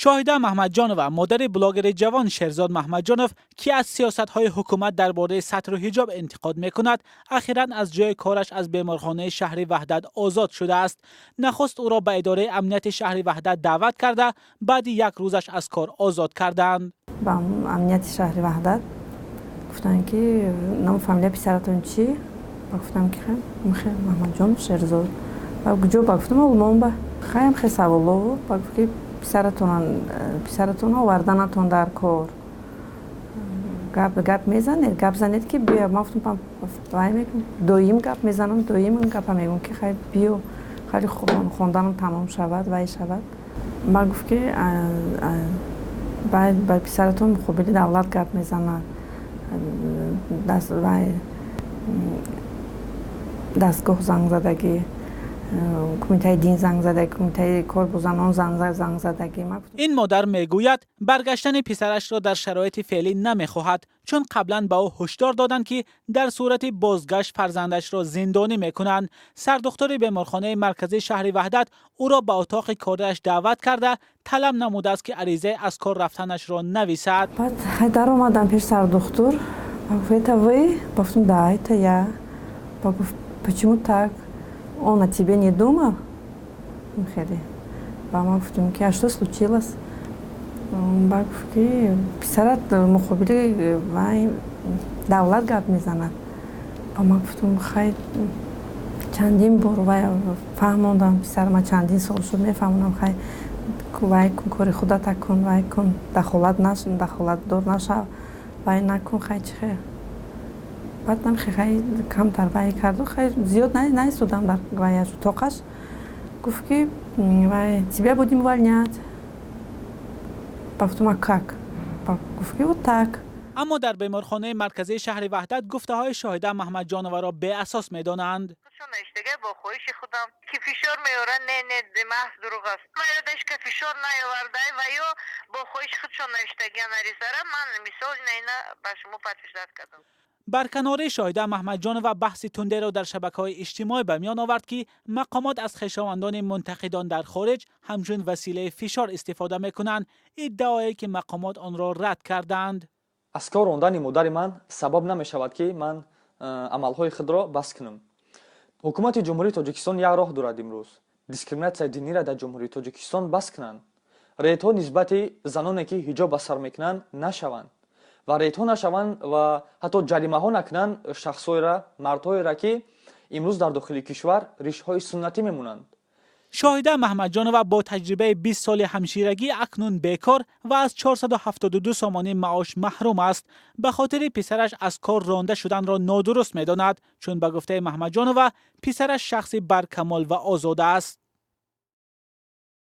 شاهده محمدجانова مادر بلاگر جوان شهرزاد محمدجانov که از سیاست‌های حکومت درباره ستر و حجاب انتقاد می‌کند، اخیراً از جای کارش از بیمارخانه شهر وحدت آزاد شده است. نخست او را به اداره امنیت شهر وحدت دعوت کرده، بعد یک روزش از کار آزاد کردند. با امنیت شهر وحدت گفتن که نام فامیل پسرتون چی؟ گفتم که خیر محمدجان شهرزاد. گفت گفتم اولمون با خیلی سوالو گفت پسرتون آوردنتون در کار گپ میزنید گپ زنید که بیا ما گفتم دویم گپ میزنم دویم گپ میگم که خیلی بیا خیلی خوندنم تمام شود و شود ما گفت که باید با پسرتون مخابل دولت گپ میزنه دستگاه زنگ زدگی کمیته دین زنگ زده، کمیته کارگزاران زنگ زدگی. این مادر میگوید برگشتن پسرش را در شرایط فعلی نمیخواهد، چون قبلا به او هشدار دادند که در صورت بازگشت فرزندش را زندانی میکنند. سردختر بیمارخانه مرکزی شهر وحدت او را به اتاق کارش دعوت کرده، طلب نموده است که عریضه از کار رفتنش را نویسد. بعد در اومدم پیش سردختر، گفتم دایت یا گفت почему так? Он о тебе не думал? Мама говорит, а что случилось? Писарат мухабили давлат гап мезанад. Мама гуфтам хай чандин бор вай фаҳмондам писар ма чандин сол шуд мефаҳмонам хай вай кун кори худата кун вай кун дахолат дор нашав вай накун хай чи хейр. بعد من خیلی کم تربیت کرد و خیلی زیاد نیستودم در وایش اتاقش گفت که тебе будем увольнять. گفتم как؟ گفت که вот так. اما در بیمارخانه مرکزی شهر وحدت گفته های شاهده محمدجانova را به اساس میدانند. نشتگه با خواهش خودم که فشار میارن نه محض دروغ است. من یادش که فشار نیاورده و یا با خواهش خودشون نشتگه نریزاره من مثال نه به شما پیشنهاد کردم. برکنار شاهده محمدجانova بحث تنده را در شبکه‌های اجتماعی به میان آورد که مقامات از خویشاوندان منتقدان در خارج همچون وسیله فشار استفاده میکنند، ادعایی که مقامات آن را رد کردند. از کار راندن مادر من سبب نمیشود که من عملهای خود را بس کنم. حکومت جمهوری تاجیکستان یک راه دارد امروز دیسکریمیناسیون دینی را در جمهوری تاجیکستان بس کنند. ریت‌ها نسبت زنانی که حجاب به سر میکنند نشوند و ریت‌ها نشوند و حتی جریمه ها نکنند شخص‌های را مردهای را که امروز در داخل کشور ریشه‌های سنتی میمونند. شاهده محمدجانova با تجربه 20 سال همشیرگی اکنون بیکار و از 472 سامانه معاش محروم است. به خاطر پسرش از کار رانده شدن را نادرست می‌داند، چون به گفته محمدجانova پسرش شخصی برکمال و آزاده است.